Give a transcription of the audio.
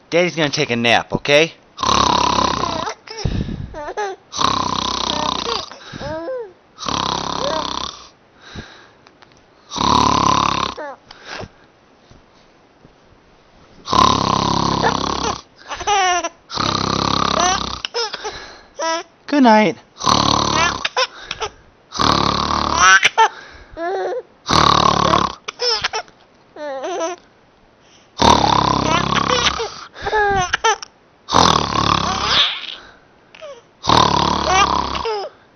Daddy's gonna take a nap, okay? Good night.